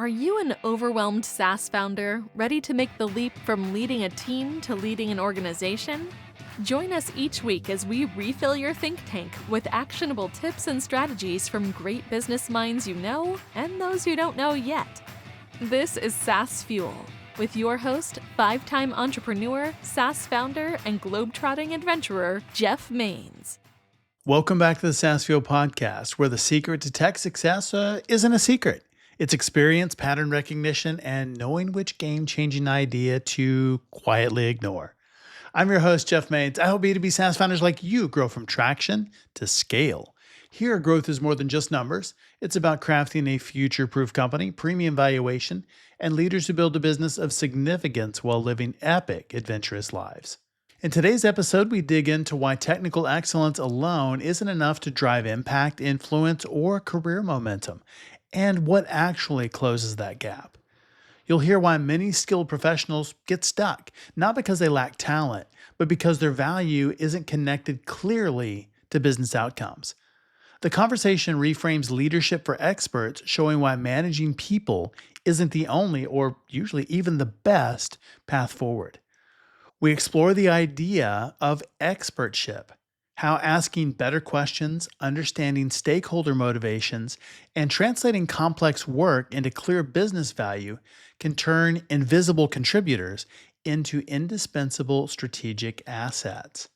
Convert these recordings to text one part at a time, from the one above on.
Are you an overwhelmed SaaS founder ready to make the leap from leading a team to leading an organization? Join us each week as we refill your think tank with actionable tips and strategies from great business minds you know and those you don't know yet. This is SaaS Fuel with your host, 5-time entrepreneur, SaaS founder, and globetrotting adventurer, Jeff Maines. Welcome back to the SaaS Fuel podcast, where the secret to tech success isn't a secret. It's experience, pattern recognition, and knowing which game-changing idea to quietly ignore. I'm your host, Jeff Maines. I help B2B SaaS founders like you grow from traction to scale. Here, growth is more than just numbers. It's about crafting a future-proof company, premium valuation, and leaders who build a business of significance while living epic, adventurous lives. In today's episode, we dig into why technical excellence alone isn't enough to drive impact, influence, or career momentum, and what actually closes that gap. You'll hear why many skilled professionals get stuck, not because they lack talent, but because their value isn't connected clearly to business outcomes. The conversation reframes leadership for experts, showing why managing people isn't the only, or usually even the best, path forward. We explore the idea of expertship, how asking better questions, understanding stakeholder motivations, and translating complex work into clear business value can turn invisible contributors into indispensable strategic assets.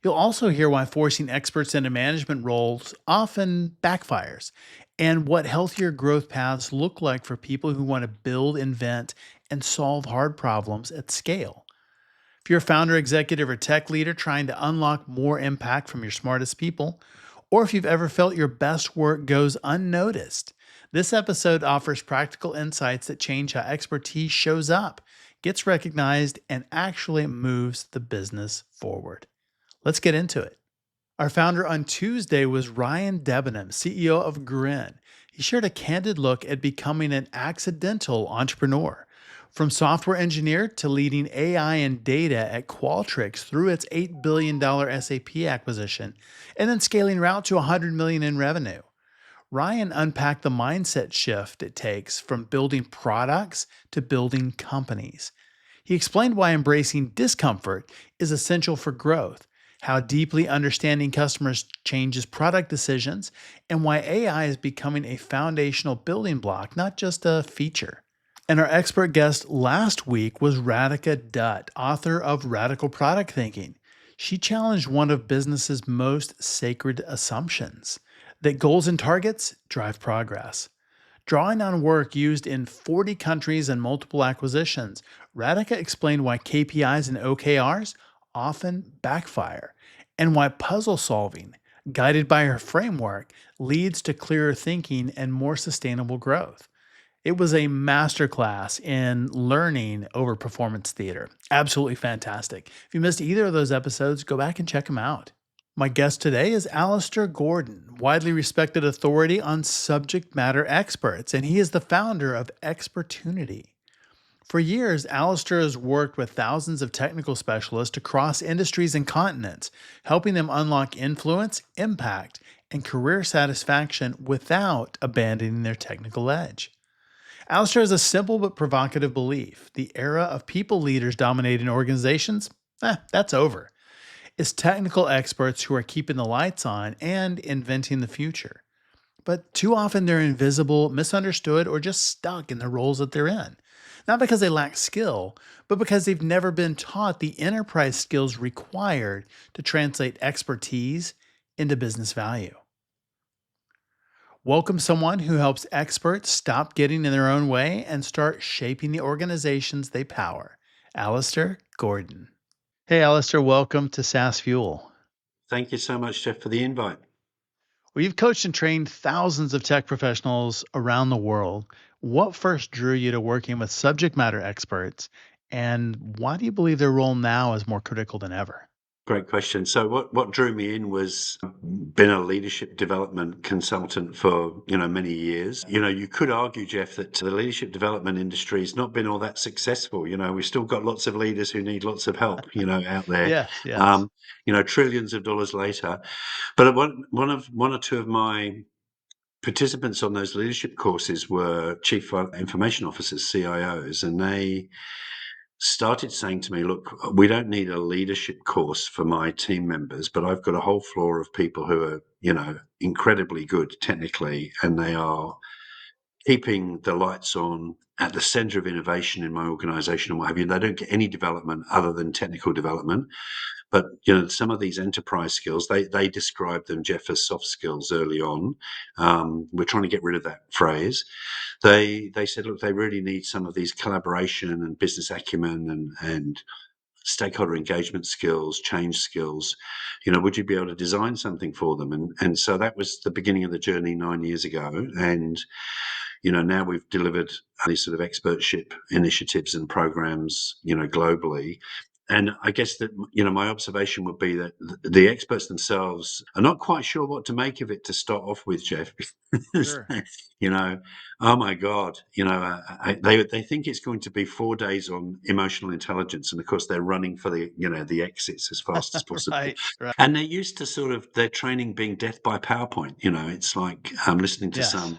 You'll also hear why forcing experts into management roles often backfires, and what healthier growth paths look like for people who want to build, invent, and solve hard problems at scale. If you're a founder, executive, or tech leader trying to unlock more impact from your smartest people, or if you've ever felt your best work goes unnoticed, this episode offers practical insights that change how expertise shows up, gets recognized, and actually moves the business forward. Let's get into it. Our founder on Tuesday was Ryan Debenham, CEO of Grin. He shared a candid look at becoming an accidental entrepreneur. From software engineer to leading AI and data at Qualtrics through its $8 billion SAP acquisition, and then scaling Route to $100 million in revenue. Ryan unpacked the mindset shift it takes from building products to building companies. He explained why embracing discomfort is essential for growth, how deeply understanding customers changes product decisions, and why AI is becoming a foundational building block, not just a feature. And our expert guest last week was Radhika Dutt, author of Radical Product Thinking. She challenged one of business's most sacred assumptions, that goals and targets drive progress. Drawing on work used in 40 countries and multiple acquisitions, Radhika explained why KPIs and OKRs often backfire, and why puzzle solving, guided by her framework, leads to clearer thinking and more sustainable growth. It was a masterclass in learning over performance theater. Absolutely fantastic. If you missed either of those episodes, go back and check them out. My guest today is Alistair Gordon, widely respected authority on subject matter experts, and he is the founder of Expertunity. For years, Alistair has worked with thousands of technical specialists across industries and continents, helping them unlock influence, impact, and career satisfaction without abandoning their technical edge. Alistair has a simple but provocative belief. The era of people leaders dominating organizations, that's over. It's technical experts who are keeping the lights on and inventing the future. But too often they're invisible, misunderstood, or just stuck in the roles that they're in. Not because they lack skill, but because they've never been taught the enterprise skills required to translate expertise into business value. Welcome someone who helps experts stop getting in their own way and start shaping the organizations they power. Alistair Gordon. Hey, Alistair, welcome to SaaS Fuel. Thank you so much, Jeff, for the invite. Well, you've coached and trained thousands of tech professionals around the world. What first drew you to working with subject matter experts, and why do you believe their role now is more critical than ever? Great question. So what drew me in was been a leadership development consultant for, many years. You could argue, Jeff, that the leadership development industry has not been all that successful. We've still got lots of leaders who need lots of help, out there. Yes. Trillions of dollars later. But one or two of my participants on those leadership courses were chief information officers, CIOs, and they started saying to me, look, we don't need a leadership course for my team members, but I've got a whole floor of people who are, incredibly good technically, and they are keeping the lights on at the center of innovation in my organization and what have you. They don't get any development other than technical development. But some of these enterprise skills, they described them, Jeff, as soft skills early on. We're trying to get rid of that phrase. They said, look, they really need some of these collaboration and business acumen and stakeholder engagement skills, change skills. Would you be able to design something for them? And so that was the beginning of the journey 9 years ago. And now we've delivered these sort of expertship initiatives and programs, globally. And I guess that, my observation would be that the experts themselves are not quite sure what to make of it to start off with, Jeff. Because, Sure. oh my God, they think it's going to be 4 days on emotional intelligence. And of course, they're running for the exits as fast as possible. Right. Right. And they're used to sort of their training being death by PowerPoint. It's like I'm listening to Yes. some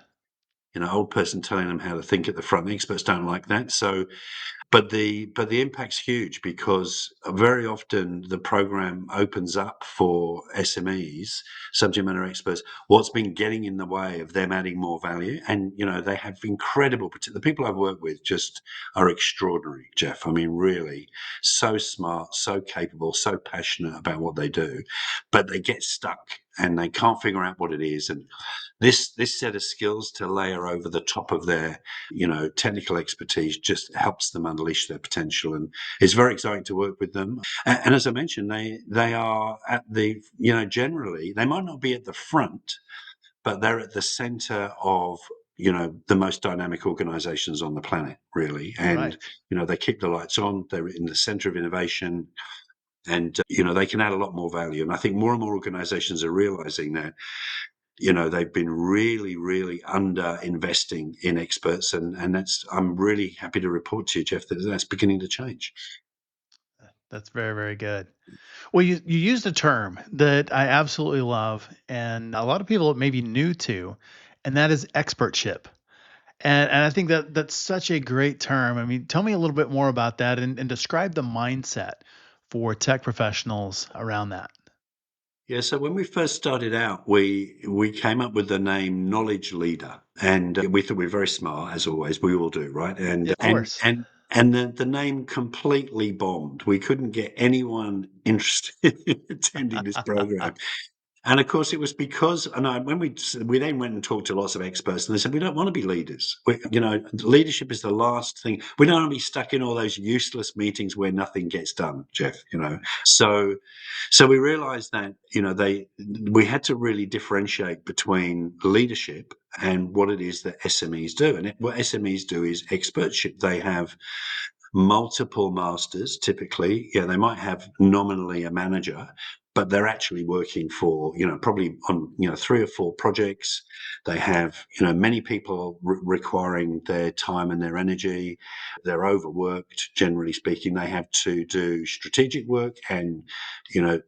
old person telling them how to think at the front. The experts don't like that. So, but the impact's huge because very often the program opens up for SMEs, subject matter experts, what's been getting in the way of them adding more value. And they have the people I've worked with just are extraordinary, Jeff. I mean, really so smart, so capable, so passionate about what they do, but they get stuck and they can't figure out what it is. And this set of skills to layer over the top of their technical expertise just helps them unleash their potential, and it's very exciting to work with them. And as I mentioned, they are at the generally they might not be at the front, but they're at the center of the most dynamic organizations on the planet, really. And Right. they keep the lights on, they're in the center of innovation, and they can add a lot more value. And I think more and more organizations are realizing that they've been really, really under investing in experts, and I'm really happy to report to you, Jeff, that that's beginning to change. That's very, very good. Well, you used a term that I absolutely love, and a lot of people may be new to, and that is expertship. And I think that that's such a great term. I mean, tell me a little bit more about that and describe the mindset for tech professionals around that. Yeah, so when we first started out, we came up with the name knowledge leader, and we thought we were very smart, as always. We all do, right? Yeah, And of course. the name completely bombed. We couldn't get anyone interested in attending this program. And of course, it was because, when we then went and talked to lots of experts, and they said we don't want to be leaders. Leadership is the last thing. We don't want to be stuck in all those useless meetings where nothing gets done, Jeff. So we realized that we had to really differentiate between leadership and what it is that SMEs do. And what SMEs do is expertship. They have multiple masters typically. Yeah, they might have nominally a manager, but they're actually working for probably on 3 or 4 projects. They have many people requiring their time and their energy. They're overworked, generally speaking. They have to do strategic work and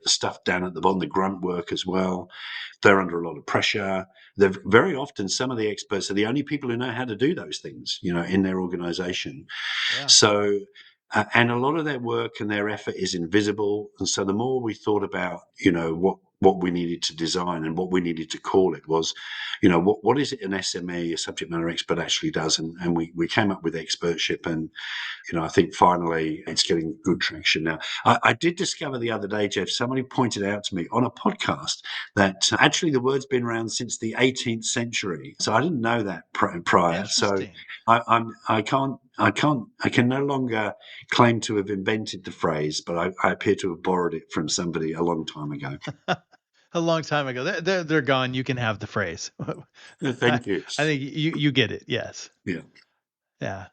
stuff down at the bottom, the grunt work as well. They're under a lot of pressure. They're very often, some of the experts are the only people who know how to do those things in their organization. Yeah. So, and a lot of their work and their effort is invisible. And so the more we thought about, what we needed to design and what we needed to call it was, what is it an SME, a subject matter expert, actually does? And we came up with expertship, and I think finally it's getting good traction now. I did discover the other day, Jeff, somebody pointed out to me on a podcast that actually the word's been around since the 18th century. So I didn't know that prior. So Interesting. I can no longer claim to have invented the phrase, but I appear to have borrowed it from somebody a long time ago. A long time ago. They're gone. You can have the phrase. I, Thank you. I think you get it. Yes. Yeah. Yeah.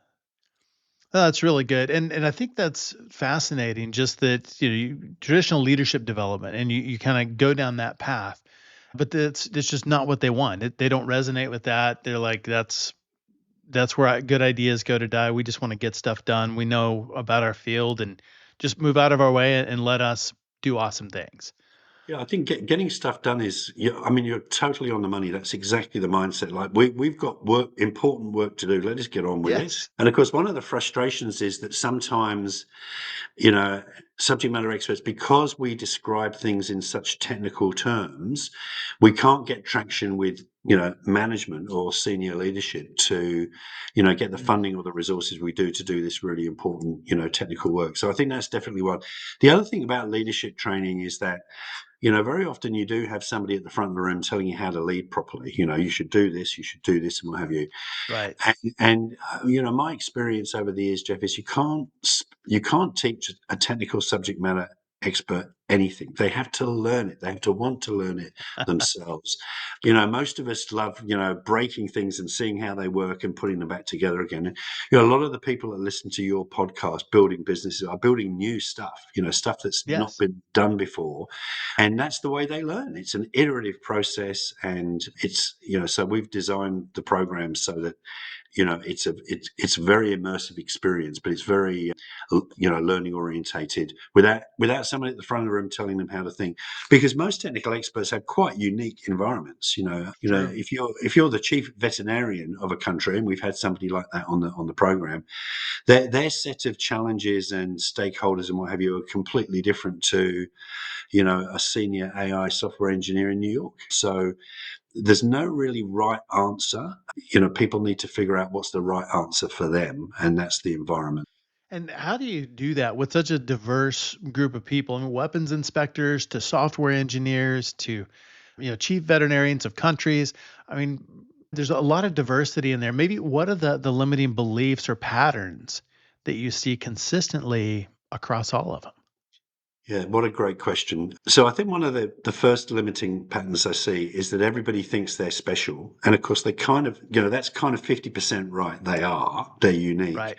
Oh, that's really good, and I think that's fascinating. Just that traditional leadership development, and you kind of go down that path, but that's just not what they want. They don't resonate with that. They're like, that's where good ideas go to die. We just want to get stuff done. We know about our field, and just move out of our way and let us do awesome things. Yeah, I think getting stuff done is, I mean, you're totally on the money. That's exactly the mindset. Like we've got important work to do. Let us get on with it. Yes. And of course, one of the frustrations is that sometimes, you know, subject matter experts, because we describe things in such technical terms, we can't get traction with, management or senior leadership to, get the Mm, funding or the resources we do to do this really important, technical work. So I think that's definitely one. The other thing about leadership training is that, very often you do have somebody at the front of the room telling you how to lead properly. You should do this, and what have you. right. And my experience over the years, Jeff, is you can't teach a technical subject matter expert anything. They have to learn it. They have to want to learn it themselves. Most of us love, breaking things and seeing how they work and putting them back together again. And, a lot of the people that listen to your podcast, building businesses, are building new stuff, stuff that's not Yes. been done before. And that's the way they learn. It's an iterative process. And it's, so we've designed the program so that, it's a very immersive experience, but it's very learning orientated without somebody at the front of the room telling them how to think, because most technical experts have quite unique environments. True. If you're the chief veterinarian of a country, and we've had somebody like that on the program, their set of challenges and stakeholders and what have you are completely different to a senior AI software engineer in New York. So there's no really right answer. People need to figure out what's the right answer for them, and that's the environment. And how do you do that with such a diverse group of people? I mean, weapons inspectors to software engineers to, chief veterinarians of countries. I mean, there's a lot of diversity in there. Maybe what are the limiting beliefs or patterns that you see consistently across all of them? Yeah, what a great question. So I think one of the first limiting patterns I see is that everybody thinks they're special. And of course, they kind of, that's kind of 50% right. They're unique. Right.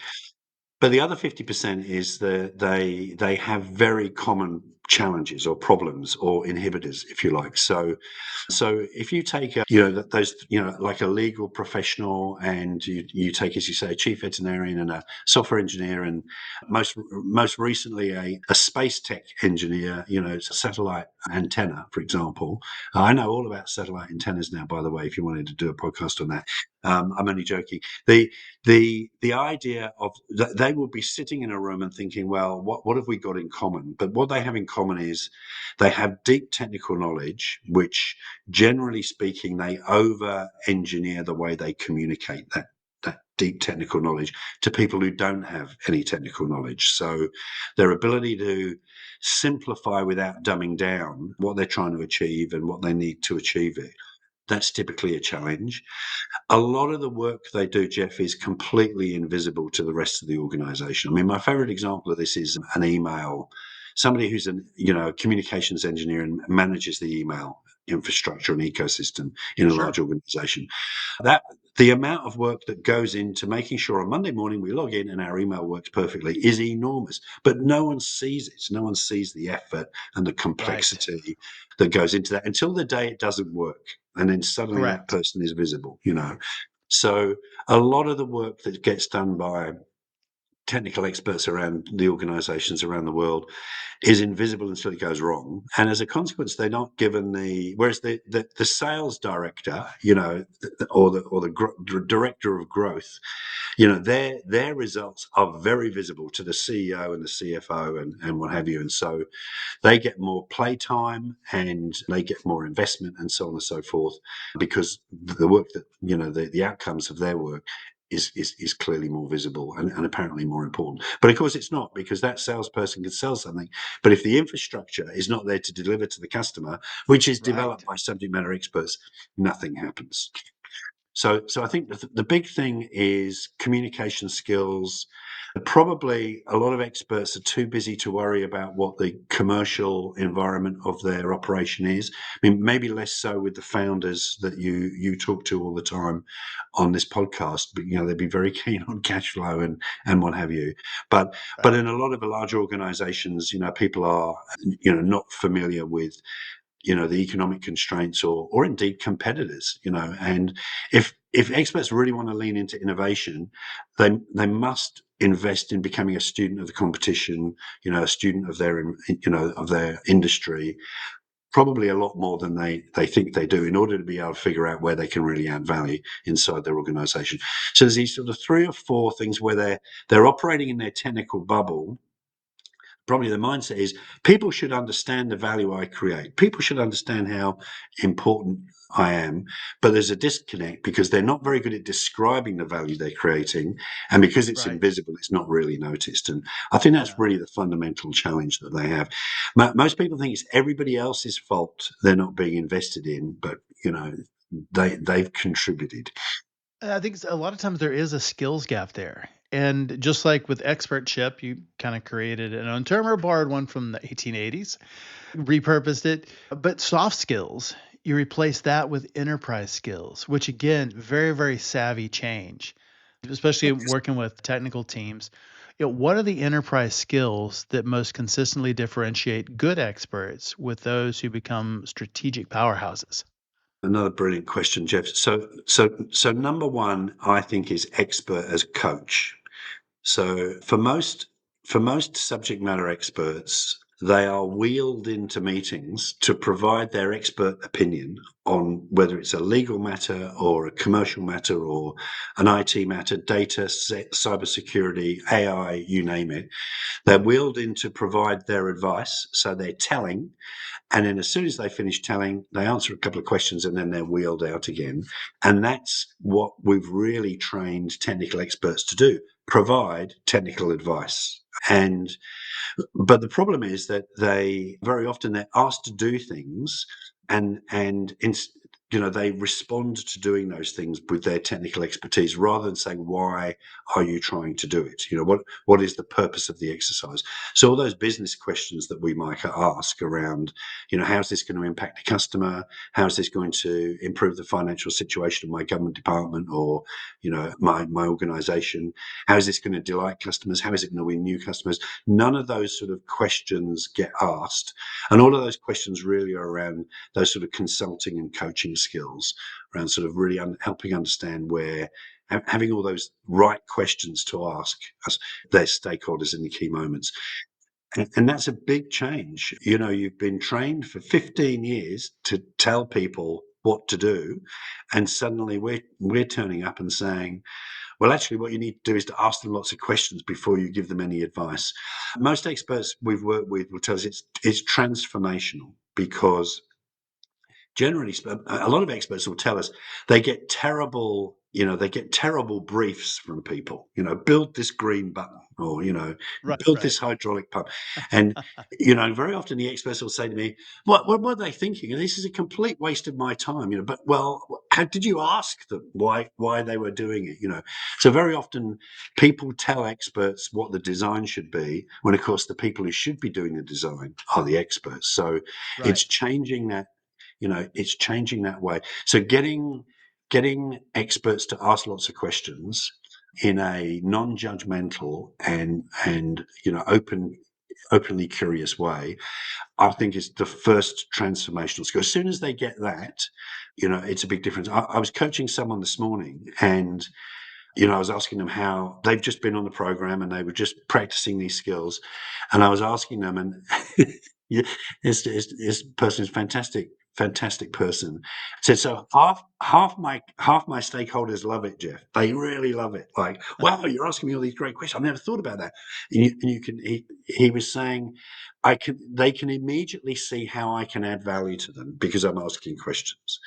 But the other 50% is that they have very common challenges or problems or inhibitors, if you like. So if you take those like a legal professional, and you take, as you say, a chief veterinarian and a software engineer, and most recently a space tech engineer, satellite antenna, for example. I know all about satellite antennas now, by the way, if you wanted to do a podcast on that. I'm only joking. The idea of they will be sitting in a room and thinking, well, what have we got in common? But what they have in common is they have deep technical knowledge, which, generally speaking, they over engineer the way they communicate that deep technical knowledge to people who don't have any technical knowledge. So their ability to simplify without dumbing down what they're trying to achieve and what they need to achieve it, that's typically a challenge. A lot of the work they do, Jeff, is completely invisible to the rest of the organization. I mean, my favorite example of this is an email. Somebody who's a communications engineer and manages the email infrastructure and ecosystem in a large Sure. organization. That the amount of work that goes into making sure on Monday morning we log in and our email works perfectly is enormous. But no one sees it. No one sees the effort and the Right. complexity that goes into that until the day it doesn't work. And then suddenly that Correct. person is visible. So a lot of the work that gets done by technical experts around the organizations around the world is invisible until it goes wrong. And as a consequence, they're not given whereas the sales director, or the director of growth, their results are very visible to the CEO and the CFO and what have you. And so they get more playtime and they get more investment and so on and so forth, because the work that, the outcomes of their work is clearly more visible and apparently more important. But of course it's not, because that salesperson can sell something, but if the infrastructure is not there to deliver to the customer, which is Right. developed by subject matter experts, nothing happens. So I think the big thing is communication skills. Probably a lot of experts are too busy to worry about what the commercial environment of their operation is. I mean, maybe less so with the founders that you talk to all the time on this podcast, but they'd be very keen on cash flow and what have you. But Right. in a lot of the larger organizations, people are not familiar with the economic constraints or indeed competitors, and if experts really want to lean into innovation, they must invest in becoming a student of the competition, a student of their industry, probably a lot more than they think they do in order to be able to figure out where they can really add value inside their organization. So there's these sort of 3 or 4 things where they're operating in their technical bubble. Probably the mindset is people should understand the value I create. People should understand how important I am, but there's a disconnect because they're not very good at describing the value they're creating. And because it's Right. invisible, it's not really noticed. And I think that's Yeah. really the fundamental challenge that they have. Most people think it's everybody else's fault they're not being invested in, but they've contributed. I think a lot of times there is a skills gap there. And just like with expertship, you kind of created an own term or borrowed one from the 1880s, repurposed it. But soft skills, you replace that with enterprise skills, which again, very, very savvy change, especially working with technical teams. What are the enterprise skills that most consistently differentiate good experts with those who become strategic powerhouses? Another brilliant question, Jeff. So number one, I think, is expert as coach. So for most subject matter experts, they are wheeled into meetings to provide their expert opinion on whether it's a legal matter or a commercial matter or an IT matter, data, cybersecurity, AI, you name it. They're wheeled in to provide their advice. So they're telling, and then as soon as they finish telling, they answer a couple of questions and then they're wheeled out again. And that's what we've really trained technical experts to do, provide technical advice. But the problem is that they very often they're asked to do things and they respond to doing those things with their technical expertise rather than saying, why are you trying to do it? What is the purpose of the exercise? So all those business questions that we might ask around, how's this going to impact the customer? How's this going to improve the financial situation of my government department or, my organization? How is this going to delight customers? How is it going to win new customers? None of those sort of questions get asked. And all of those questions really are around those sort of consulting and coaching skills, around sort of really helping understand where having all those right questions to ask their stakeholders in the key moments. And that's a big change. You've been trained for 15 years to tell people what to do. And suddenly we're turning up and saying, well, actually, what you need to do is to ask them lots of questions before you give them any advice. Most experts we've worked with will tell us it's transformational because generally, a lot of experts will tell us they get terrible briefs from people. Build this green button, or Right, build right. this hydraulic pump, and very often the experts will say to me, "What are they thinking? This is a complete waste of my time." But how did you ask them why they were doing it? So very often people tell experts what the design should be, when of course the people who should be doing the design are the experts. So Right. it's changing that it's changing that way. So getting experts to ask lots of questions in a non-judgmental and openly curious way, I think is the first transformational skill. As soon as they get that, it's a big difference. I was coaching someone this morning, and I was asking them how they've just been on the program and they were just practicing these skills. And I was asking them, and yeah, this person is fantastic person. Said, so half my stakeholders love it, Jeff. They really love it. Like, wow, you're asking me all these great questions. I've never thought about that. And you can. He was saying, they can immediately see how I can add value to them because I'm asking questions.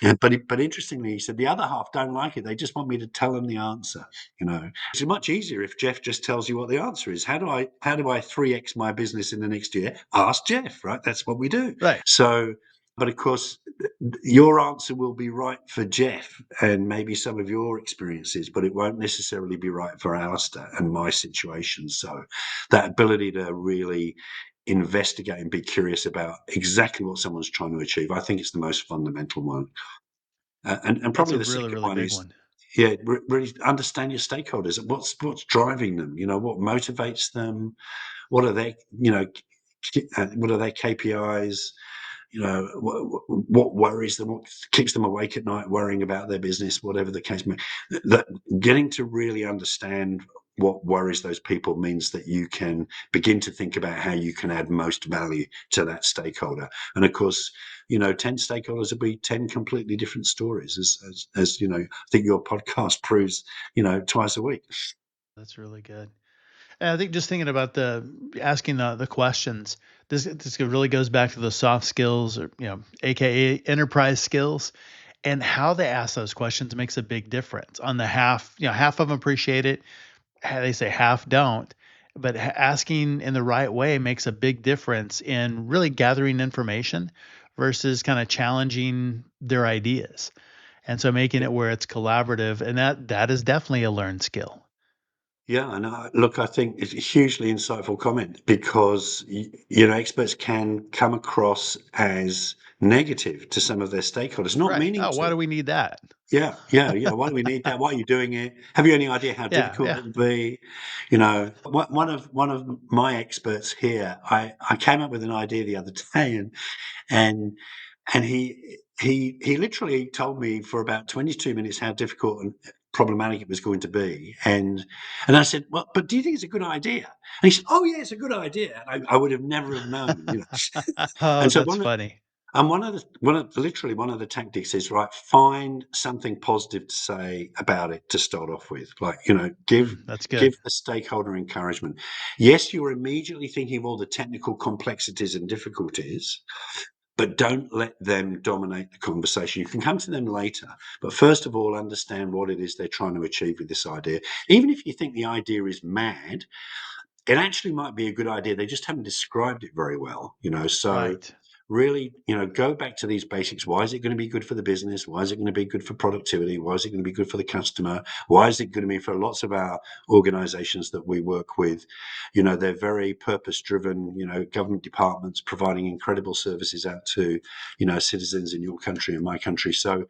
Yep. But interestingly, he said the other half don't like it. They just want me to tell them the answer. It's much easier if Jeff just tells you what the answer is. How do I 3x my business in the next year? Ask Jeff, right? That's what we do. Right. So, but of course, your answer will be right for Jeff and maybe some of your experiences, but it won't necessarily be right for Alistair and my situation. So, that ability to really investigate and be curious about exactly what someone's trying to achieve, I think it's the most fundamental one. And That's probably a the really, second really one big is, one. yeah, really understand your stakeholders. What's driving them? What motivates them? What are they? What are their KPIs? What worries them? What keeps them awake at night, worrying about their business, whatever the case may be. That getting to really understand what worries those people means that you can begin to think about how you can add most value to that stakeholder. And of course, 10 stakeholders will be 10 completely different stories, as I think your podcast proves, twice a week. That's really good. And I think just thinking about the asking the questions, this really goes back to the soft skills, or AKA enterprise skills, and how they ask those questions makes a big difference. On the half of them appreciate it. They say half don't, but asking in the right way makes a big difference in really gathering information versus kind of challenging their ideas. And so making it where it's collaborative, and that is definitely a learned skill. Yeah, and look, I think it's a hugely insightful comment because experts can come across as negative to some of their stakeholders, not Right. meaning Oh, why to. do we need that? Yeah, yeah, yeah. Why do we need that? Why are you doing it? Have you any idea how Yeah, difficult yeah. it will be? One of my experts here, I came up with an idea the other day, and and he literally told me for about 22 minutes how difficult and problematic it was going to be, and I said, well, but do you think it's a good idea? And he said, oh yeah, it's a good idea. And I would have never have known. Oh, And so that's funny. literally one of the tactics is, right, find something positive to say about it to start off with. Like, That's give good. the stakeholder encouragement. Yes, you're immediately thinking of all the technical complexities and difficulties, but don't let them dominate the conversation. You can come to them later, but first of all, understand what it is they're trying to achieve with this idea. Even if you think the idea is mad, it actually might be a good idea. They just haven't described it very well, so Right. really, go back to these basics. Why is it going to be good for the business? Why is it going to be good for productivity? Why is it going to be good for the customer? Why is it going to be for lots of our organizations that we work with? They're very purpose driven, government departments providing incredible services out to, citizens in your country and my country. So,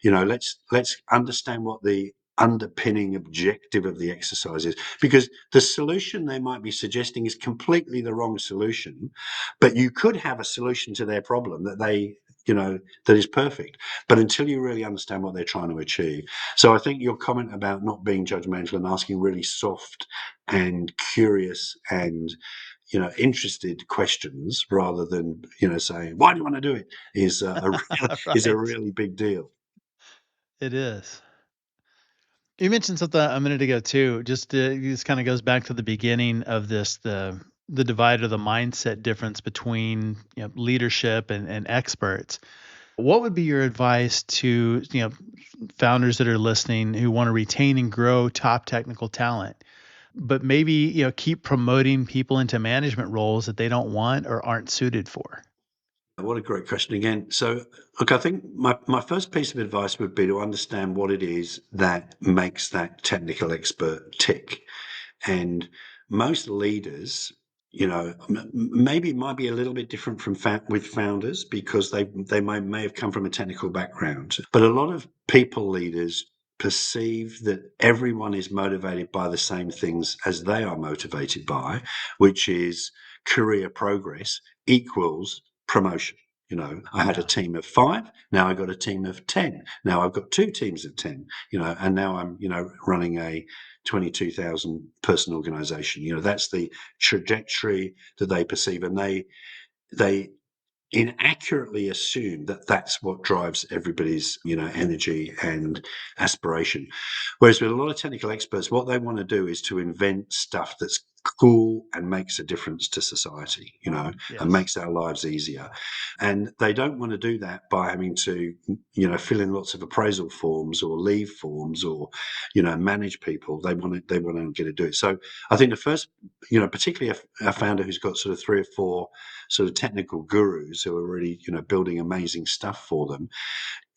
let's understand what the underpinning objective of the exercise is, because the solution they might be suggesting is completely the wrong solution, but you could have a solution to their problem that is perfect, but until you really understand what they're trying to achieve. So I think your comment about not being judgmental and asking really soft and curious and interested questions rather than saying, why do you want to do it, is is a Right. really big deal. It is. You mentioned something a minute ago too. This kind of goes back to the beginning of this, the divide or the mindset difference between leadership and experts. What would be your advice to founders that are listening who want to retain and grow top technical talent, but maybe keep promoting people into management roles that they don't want or aren't suited for? What a great question again. So, look, I think my first piece of advice would be to understand what it is that makes that technical expert tick. And most leaders, maybe it might be a little bit different from with founders because they may have come from a technical background. But a lot of people leaders perceive that everyone is motivated by the same things as they are motivated by, which is career progress equals promotion. I had a Yeah. team of 5. Now I got a team of 10. Now I've got 2 teams of 10. And now I'm running a 22,000 person organization. That's the trajectory that they perceive, and they inaccurately assume that that's what drives everybody's energy and aspiration. Whereas with a lot of technical experts, what they want to do is to invent stuff that's cool and makes a difference to society, and Yes. makes our lives easier. And they don't want to do that by having to fill in lots of appraisal forms or leave forms or manage people. They want to get to do it. So I think the first, particularly a founder who's got sort of 3 or 4 sort of technical gurus who are really building amazing stuff for them,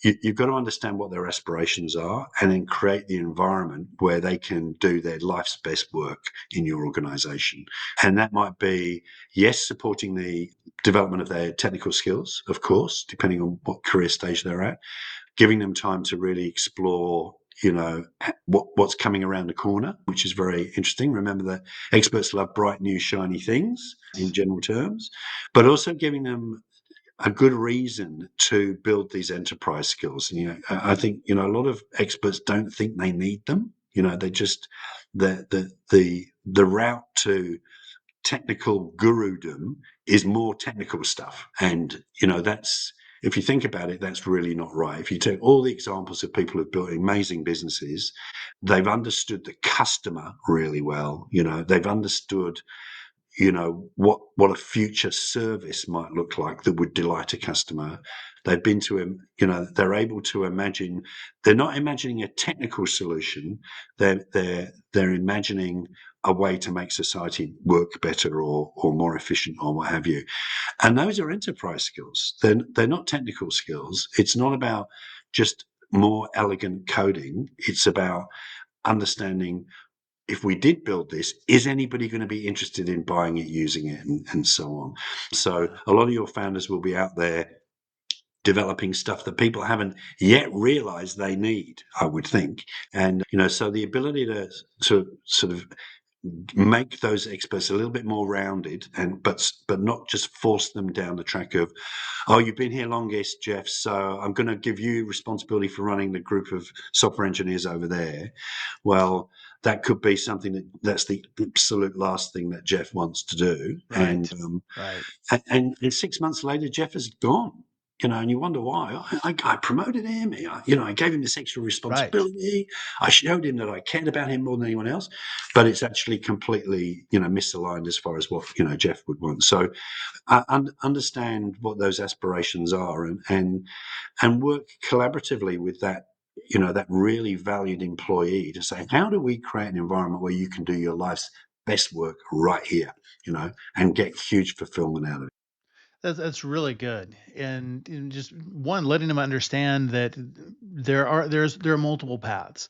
you've got to understand what their aspirations are and then create the environment where they can do their life's best work in your organization. And that might be, yes, supporting the development of their technical skills, of course, depending on what career stage they're at, giving them time to really explore what's coming around the corner, which is very interesting. Remember that experts love bright new shiny things in general terms, but also giving them a good reason to build these enterprise skills. And I think a lot of experts don't think they need them. They just the route to technical gurudom is more technical stuff. And, that's, if you think about it, that's really not right. If you take all the examples of people who've built amazing businesses, they've understood the customer really well. They've understood, what a future service might look like that would delight a customer. They've been to him, they're able to imagine. They're not imagining a technical solution. They're imagining a way to make society work better or more efficient or what have you. And those are enterprise skills. They're not technical skills. It's not about just more elegant coding. It's about understanding, if we did build this, is anybody going to be interested in buying it, using it, and so on? So a lot of your founders will be out there developing stuff that people haven't yet realized they need, I would think. And, so the ability to sort of make those experts a little bit more rounded, but not just force them down the track of, oh, you've been here longest, Jeff, so I'm going to give you responsibility for running the group of software engineers over there. Well, that could be something that's the absolute last thing that Jeff wants to do. Right. And Right. and 6 months later, Jeff is gone. And you wonder why. I promoted him. I gave him this extra Right. responsibility. I showed him that I cared about him more than anyone else. But it's actually completely, misaligned as far as what Jeff would want. So understand what those aspirations are, and work collaboratively with that. That really valued employee to say, how do we create an environment where you can do your life's best work right here, and get huge fulfillment out of it. That's really good. And just one, letting them understand that there are multiple paths.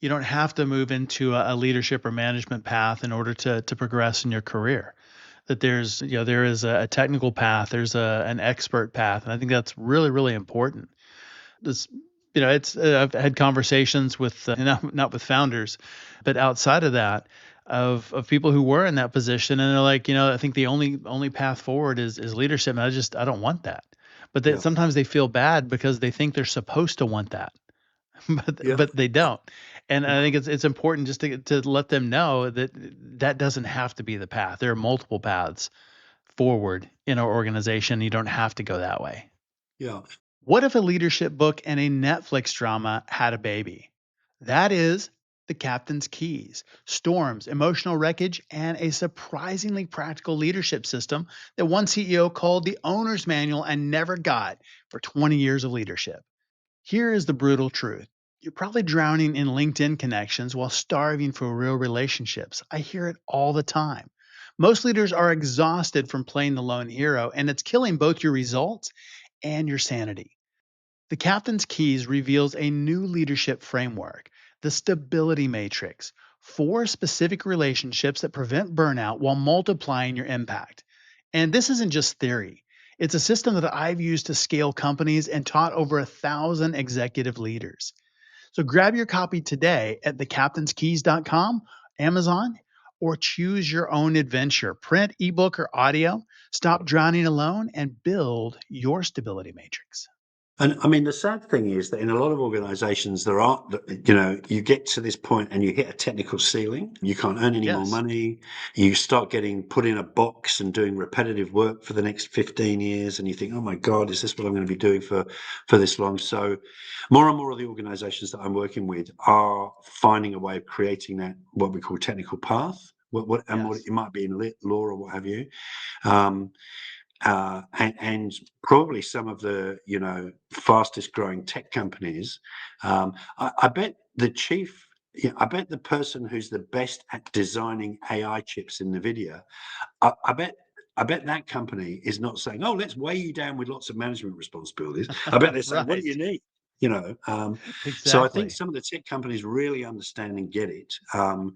You don't have to move into a leadership or management path in order to progress in your career. That there is a technical path, there's an expert path, and I think that's really, really important. This, it's I've had conversations with not with founders, but outside of that, of people who were in that position, and they're like, I think the only path forward is leadership, and I don't want that. But Yeah. sometimes they feel bad because they think they're supposed to want that, Yeah. but they don't. And I think it's important just to let them know that that doesn't have to be the path. There are multiple paths forward in our organization. You don't have to go that way. Yeah. What if a leadership book and a Netflix drama had a baby? That is The Captain's Keys, Storms, Emotional Wreckage, and a surprisingly practical leadership system that one CEO called the owner's manual and never got for 20 years of leadership. Here is the brutal truth. You're probably drowning in LinkedIn connections while starving for real relationships. I hear it all the time. Most leaders are exhausted from playing the lone hero, and it's killing both your results and your sanity. The Captain's Keys reveals a new leadership framework, the stability matrix, four specific relationships that prevent burnout while multiplying your impact. And this isn't just theory. It's a system that I've used to scale companies and taught over 1,000 executive leaders. So grab your copy today at thecaptainskeys.com, Amazon, or choose your own adventure, print, ebook, or audio. Stop drowning alone and build your stability matrix. And I mean, the sad thing is that in a lot of organizations, there are, you get to this point and you hit a technical ceiling. You can't earn any more Yes. money. You start getting put in a box and doing repetitive work for the next 15 years. And you think, oh my God, is this what I'm going to be doing for this long? So more and more of the organizations that I'm working with are finding a way of creating that, what we call technical path, what Yes. it might be in law or what have you. Um, and probably some of the fastest growing tech companies. I bet the chief, I bet the person who's the best at designing AI chips in NVIDIA, I bet. I bet that company is not saying, "Oh, let's weigh you down with lots of management responsibilities." I bet they're saying, "What do you Right. need?" So I think Exactly. some of the tech companies really understand and get it, and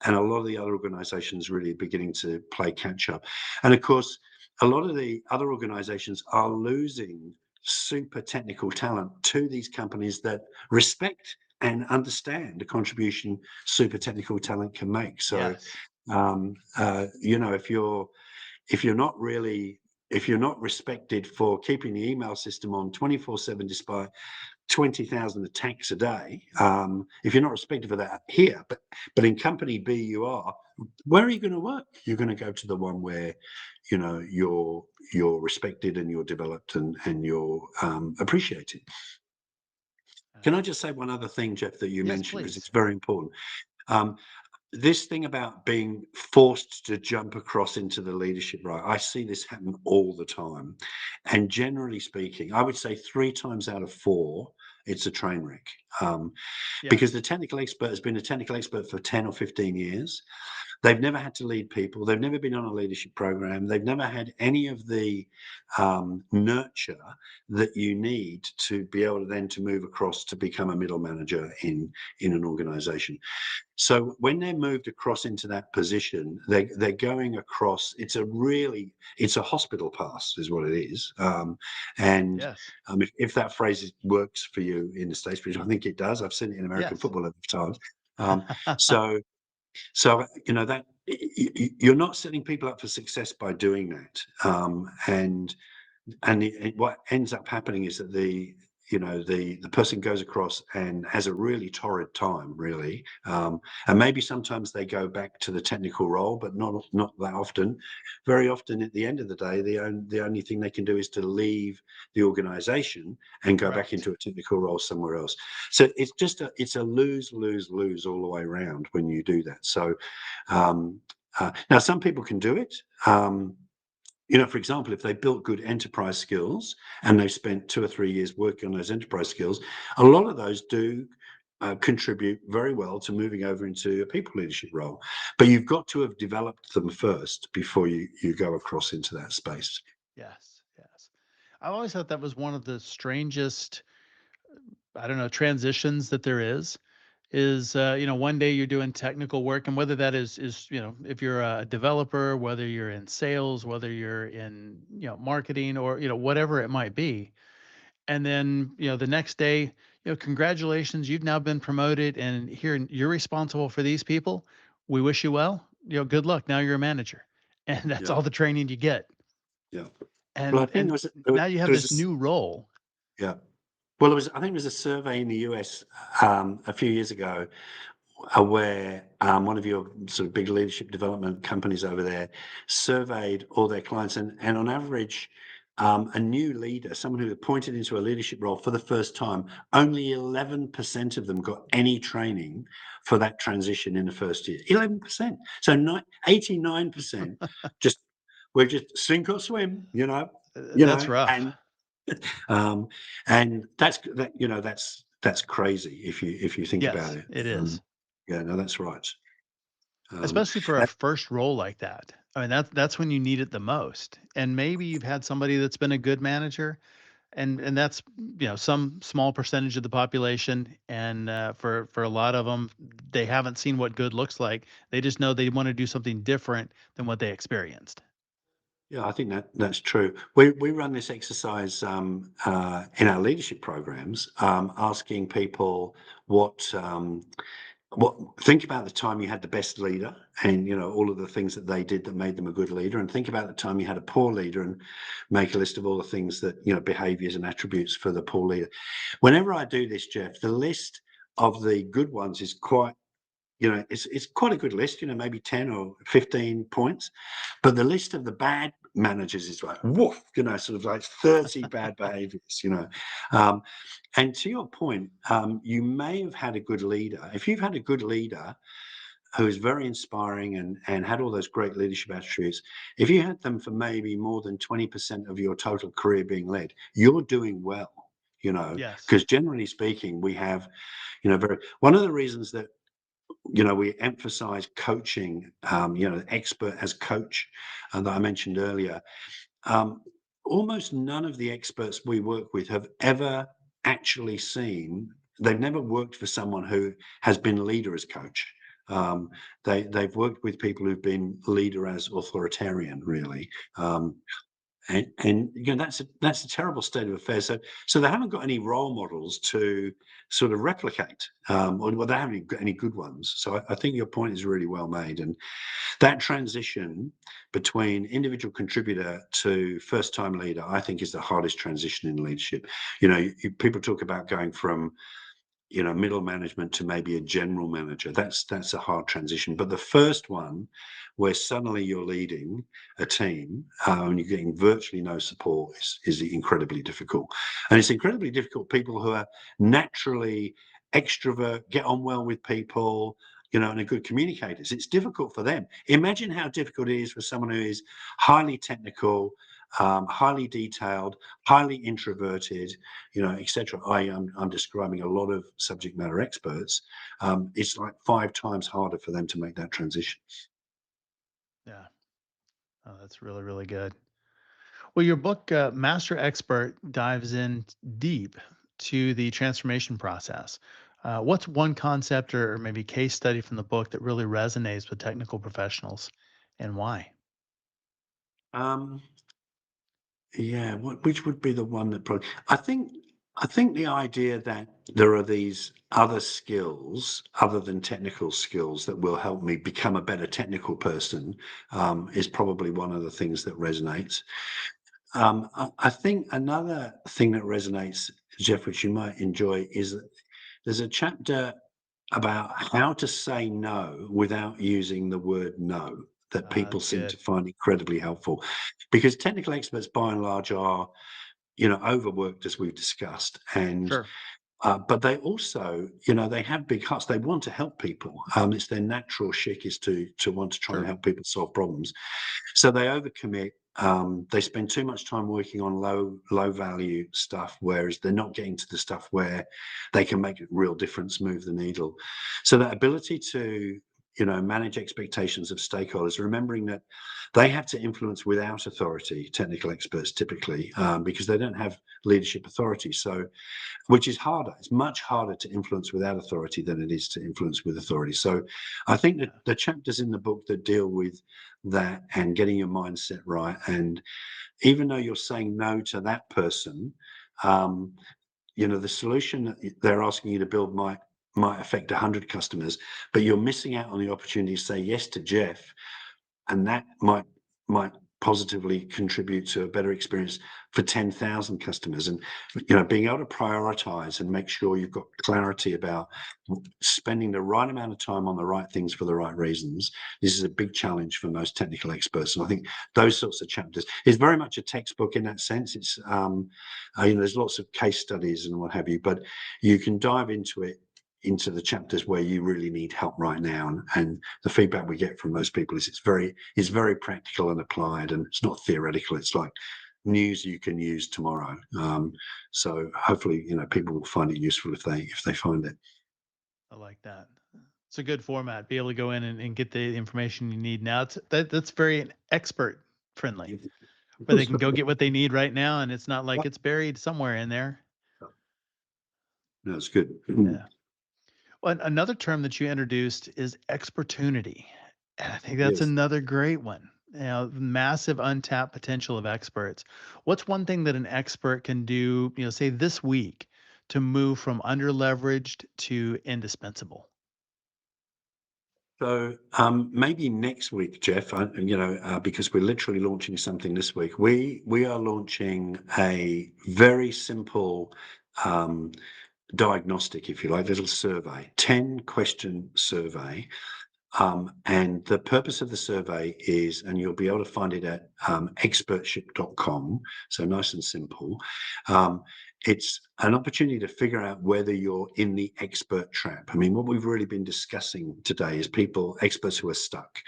a lot of the other organisations really are beginning to play catch up. And of course, a lot of the other organisations are losing super technical talent to these companies that respect and understand the contribution super technical talent can make. So, Yes. if you're not really, if you're not respected for keeping the email system on 24/7 despite 20,000 attacks a day. If you're not respected for that here, but in company B you are, where are you going to work? You're going to go to the one where, you're respected and you're developed and you're appreciated. Can I just say one other thing, Jeff, that you Yes, mentioned, because please. it's very important. Um, this thing about being forced to jump across into the leadership role, I see this happen all the time. And generally speaking, I would say 3 times out of 4, it's a train wreck. Because the Yes. technical expert has been a technical expert for 10 or 15 years. They've never had to lead people. They've never been on a leadership program. They've never had any of the nurture that you need to be able to then to move across to become a middle manager in an organization. So when they're moved across into that position, they're going across. It's a hospital pass, is what it is. And Yes. if that phrase works for you in the States, which I think it does, I've seen it in American Yes. football at times. So that you're not setting people up for success by doing that. And what ends up happening is that the person goes across and has a really torrid time, really, and maybe sometimes they go back to the technical role, but not that often. Very often, at the end of the day, the only thing they can do is to leave the organisation and go back Right. into a technical role somewhere else. So it's a lose lose lose all the way around when you do that. So now some people can do it. For example, if they built good enterprise skills and they've spent 2 or 3 years working on those enterprise skills, a lot of those do contribute very well to moving over into a people leadership role. But you've got to have developed them first before you go across into that space. Yes. Yes. I've always thought that was one of the strangest, I don't know, transitions that there is, one day you're doing technical work, and whether that is, if you're a developer, whether you're in sales, whether you're in, marketing, or, whatever it might be. And then, the next day, congratulations, you've now been promoted, and here you're responsible for these people. We wish you well. Good luck. Now you're a manager. And that's Yeah, all the training you get. yeah. Well, I And think and now you have this new role. yeah. Well, I think there was a survey in the US a few years ago where one of your sort of big leadership development companies over there surveyed all their clients, and on average, a new leader, someone who appointed into a leadership role for the first time, only 11% of them got any training for that transition in the first year. 11%. So 89% just we're just sink or swim, That's rough. and um, and that's crazy if you think about Yes, it. it is. Yeah, no, that's right. Um, Especially for a uh, first role like that. I mean, that's when you need it the most. And maybe you've had somebody that's been a good manager, and that's, some small percentage of the population. And for a lot of them, they haven't seen what good looks like. They just know they want to do something different than what they experienced. yeah, I think that's true. We run this exercise in our leadership programs, asking people what think about the time you had the best leader, and all of the things that they did that made them a good leader, and think about the time you had a poor leader, and make a list of all the things that behaviors and attributes for the poor leader. Whenever I do this, Jeff, the list of the good ones is quite, it's quite a good list, maybe 10 or 15 points. But the list of the bad managers is like, woof, sort of like 30 bad behaviors. And to your point, you may have had a good leader. If you've had a good leader who is very inspiring and had all those great leadership attributes, if you had them for maybe more than 20% of your total career being led, you're doing well, Yes. because generally speaking, we have, one of the reasons that we emphasize coaching, expert as coach, that I mentioned earlier. Um, Almost none of the experts we work with have ever actually seen, they've never worked for someone who has been leader as coach. They've worked with people who've been leader as authoritarian, really. Um, And that's a terrible state of affairs. So they haven't got any role models to sort of replicate, or well, they haven't got any good ones. So I think your point is really well made, and that transition between individual contributor to first time leader, I think, is the hardest transition in leadership. People talk about going from middle management to maybe a general manager. That's a hard transition. But the first one, where suddenly you're leading a team and you're getting virtually no support, is incredibly difficult. And it's incredibly difficult. People who are naturally extrovert, get on well with people, and are good communicators. It's difficult for them. Imagine how difficult it is for someone who is highly technical, highly detailed, highly introverted, etc. I'm describing a lot of subject matter experts. It's like 5 times harder for them to make that transition. Yeah. Oh, that's really, really good. Well, your book, Master Expert, dives in deep to the transformation process. What's one concept or maybe case study from the book that really resonates with technical professionals, and why? Um, yeah, which would be the one that probably I think the idea that there are these other skills other than technical skills that will help me become a better technical person is probably one of the things that resonates. I think another thing that resonates, Jeff, which you might enjoy, is that there's a chapter about how to say no without using the word no that people That's seem good. to find incredibly helpful, because technical experts by and large are overworked, as we've discussed, and Sure. but they also, they have big hearts. They want to help people. It's their natural shtick is to want to try and Sure. help people solve problems. So they overcommit. They spend too much time working on low value stuff, whereas they're not getting to the stuff where they can make a real difference, move the needle. So that ability to manage expectations of stakeholders, remembering that they have to influence without authority, technical experts typically, because they don't have leadership authority. So which is harder. It's much harder to influence without authority than it is to influence with authority. So I think that Yeah. the chapters in the book that deal with that and getting your mindset right, and even though you're saying no to that person, um, the solution that they're asking you to build might affect 100 customers, but you're missing out on the opportunity to say yes to Jeff, and that might positively contribute to a better experience for 10,000 customers. And being able to prioritize and make sure you've got clarity about spending the right amount of time on the right things for the right reasons. This is a big challenge for most technical experts, and I think those sorts of chapters is very much a textbook in that sense. It's there's lots of case studies and what have you, but you can dive into the chapters where you really need help right now, and the feedback we get from most people is it's very practical and applied, and it's not theoretical. It's like news you can use tomorrow. So hopefully people will find it useful if they find it. I like that. It's a good format. Be able to go in and get the information you need now. That's very expert friendly, where they can go get what they need right now, and it's not like it's buried somewhere in there. No, it's good. Yeah. Well, another term that you introduced is expertunity. And I think that's Yes. another great one. Massive untapped potential of experts. What's one thing that an expert can do, say this week, to move from underleveraged to indispensable? So maybe next week, Jeff, because we're literally launching something this week. We are launching a very simple diagnostic, if you like, little survey, 10-question survey. And the purpose of the survey is, and you'll be able to find it at expertship.com, so nice and simple. It's an opportunity to figure out whether you're in the expert trap. I mean, what we've really been discussing today is experts who are stuck.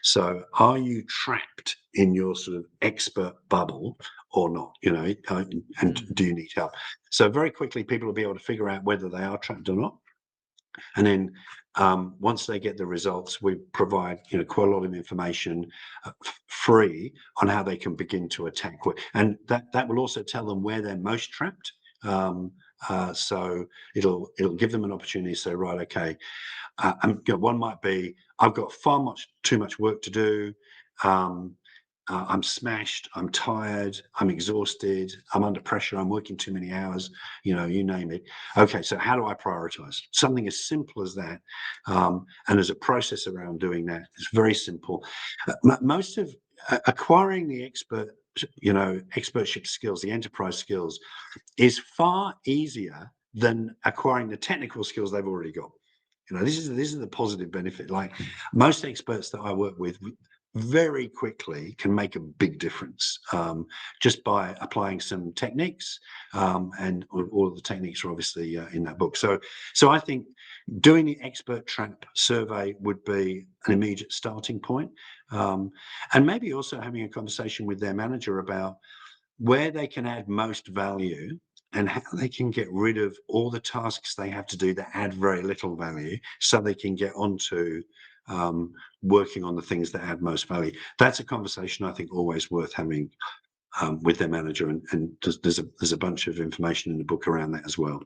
So are you trapped in your sort of expert bubble or not? And Mm. do you need help? So very quickly, people will be able to figure out whether they are trapped or not. And then once they get the results, we provide quite a lot of information free on how they can begin to attack. And that will also tell them where they're most trapped. So it'll give them an opportunity to say, right, okay, one might be, I've got too much work to do. I'm smashed, I'm tired, I'm exhausted, I'm under pressure, I'm working too many hours, you name it. Okay, so how do I prioritize? Something as simple as that. And there's a process around doing that. It's very simple. Most of acquiring the expertship skills, the enterprise skills, is far easier than acquiring the technical skills they've already got. This is the positive benefit. Like most experts that I work with very quickly can make a big difference just by applying some techniques, and all of the techniques are obviously in that book. So I think doing the expert trap survey would be an immediate starting point, and maybe also having a conversation with their manager about where they can add most value and how they can get rid of all the tasks they have to do that add very little value, so they can get onto working on the things that add most value. That's a conversation I think always worth having with their manager, and there's a bunch of information in the book around that as well.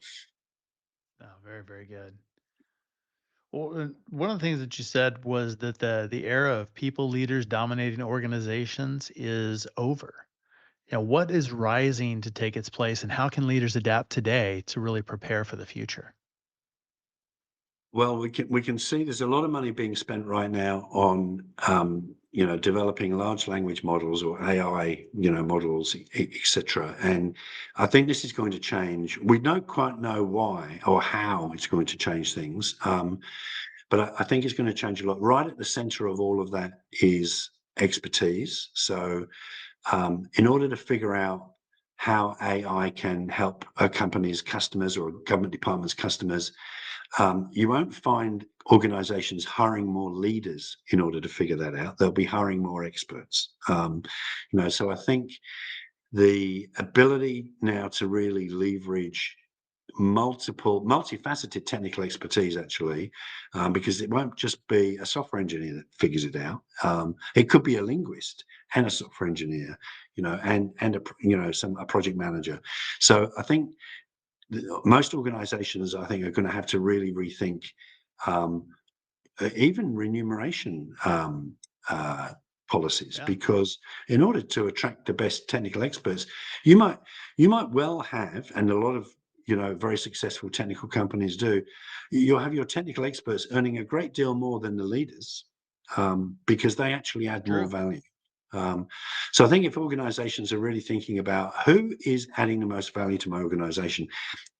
Oh, very, very good. Well, one of the things that you said was that the era of people leaders dominating organizations is over. What is rising to take its place, and how can leaders adapt today to really prepare for the future? Well, we can see there's a lot of money being spent right now on developing large language models or AI models, etc. And I think this is going to change. We don't quite know why or how it's going to change things, but I think it's going to change a lot. Right at the center of all of that is expertise. So in order to figure out how AI can help a company's customers or government departments' customers, you won't find organizations hiring more leaders in order to figure that out. They'll be hiring more experts. So I think the ability now to really leverage multifaceted technical expertise, actually, because it won't just be a software engineer that figures it out. It could be a linguist and a software engineer, and a project manager. So I think most organizations, I think, are going to have to really rethink um, even remuneration policies, Yeah, because in order to attract the best technical experts, you might well have, and a lot of very successful technical companies do, you'll have your technical experts earning a great deal more than the leaders, because they actually add more true. value. So I think if organizations are really thinking about who is adding the most value to my organization,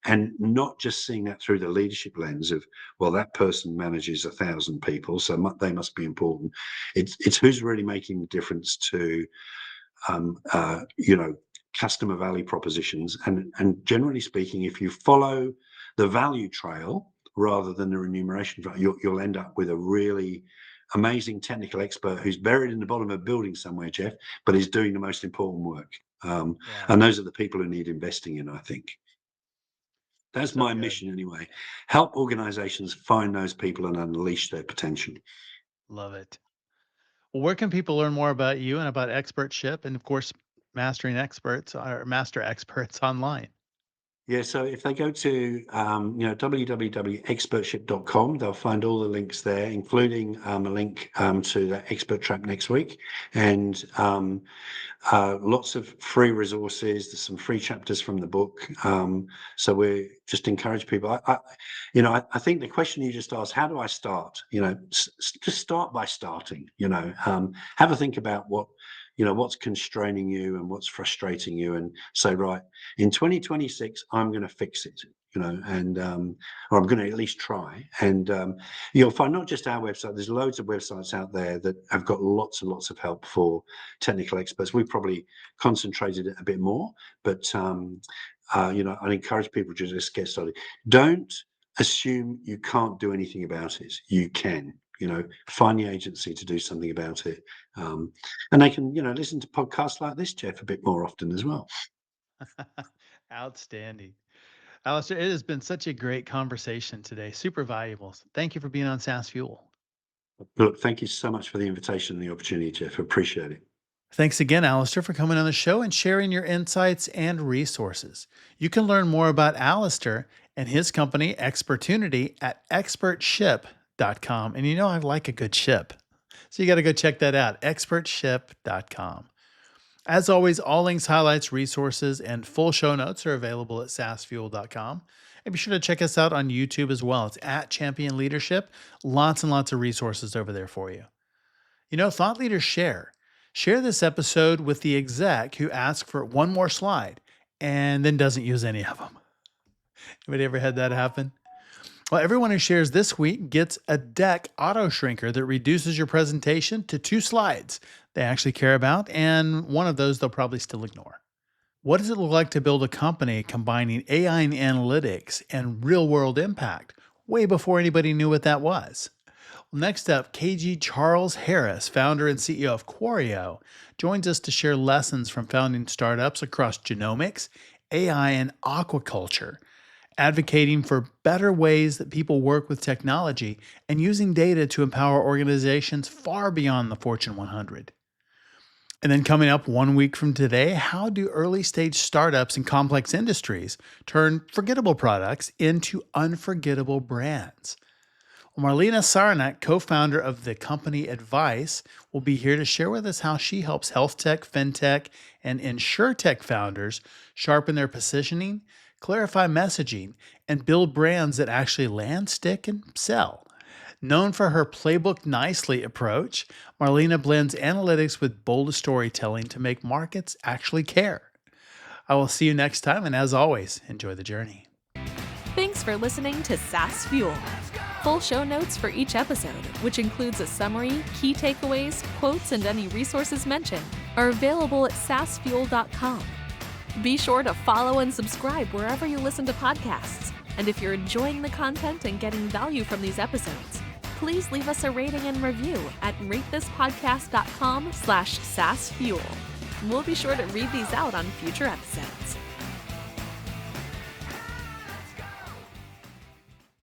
and not just seeing that through the leadership lens of, well, that person manages 1,000 people, so they must be important. It's who's really making the difference to um, uh, you know customer value propositions, and generally speaking, if you follow the value trail rather than the remuneration trail, you'll end up with a really amazing technical expert who's buried in the bottom of a building somewhere, Jeff, but is doing the most important work. Yeah, And those are the people who need investing in, I think. That's so my good. mission anyway. Help organizations find those people and unleash their potential. Love it. Well, where can people learn more about you and about expertship, and of course, mastering experts or master experts online? Yeah, so if they go to www.expertship.com, they'll find all the links there, including a link to the expert trap next week, and lots of free resources. There's some free chapters from the book. So we just encourage people. I think the question you just asked, how do I start? Just start by starting. Have a think about what's constraining you and what's frustrating you, and say, right, in 2026, I'm going to fix it. And or I'm going to at least try. And you'll find not just our website. There's loads of websites out there that have got lots and lots of help for technical experts. We've probably concentrated it a bit more, but I'd encourage people to just get started. Don't assume you can't do anything about it. You can. Find the agency to do something about it, and they can, listen to podcasts like this, Jeff, a bit more often as well. Outstanding. Alistair, it has been such a great conversation today. Super valuable. Thank you for being on SaaS Fuel. Look, thank you so much for the invitation and the opportunity, Jeff. Appreciate it. Thanks again, Alistair, for coming on the show and sharing your insights and resources. You can learn more about Alistair and his company, Expertunity, at expertship.com. And I like a good ship. So you got to go check that out, expertship.com. As always, all links, highlights, resources, and full show notes are available at sassfuel.com. And be sure to check us out on YouTube as well. It's at Champion Leadership. Lots and lots of resources over there for you. Thought leaders share. Share this episode with the exec who asks for one more slide and then doesn't use any of them. Anybody ever had that happen? Well, everyone who shares this week gets a deck auto shrinker that reduces your presentation to 2 slides they actually care about, and one of those they'll probably still ignore. What does it look like to build a company combining AI and analytics and real-world impact way before anybody knew what that was? Well, next up, KG Charles Harris, founder and CEO of Quario, joins us to share lessons from founding startups across genomics, AI, and aquaculture, advocating for better ways that people work with technology and using data to empower organizations far beyond the Fortune 100. And then coming up 1 week from today, how do early stage startups in complex industries turn forgettable products into unforgettable brands? Well, Marlena Sarnak, co-founder of the company Advice, will be here to share with us how she helps health tech, fintech, and insurtech founders sharpen their positioning, clarify messaging, and build brands that actually land, stick, and sell. Known for her Playbook Nicely approach, Marlena blends analytics with bold storytelling to make markets actually care. I will see you next time, and as always, enjoy the journey. Thanks for listening to SaaS Fuel. Full show notes for each episode, which includes a summary, key takeaways, quotes, and any resources mentioned, are available at sassfuel.com. Be sure to follow and subscribe wherever you listen to podcasts. And if you're enjoying the content and getting value from these episodes, please leave us a rating and review at ratethispodcast.com/sassfuel. We'll be sure to read these out on future episodes.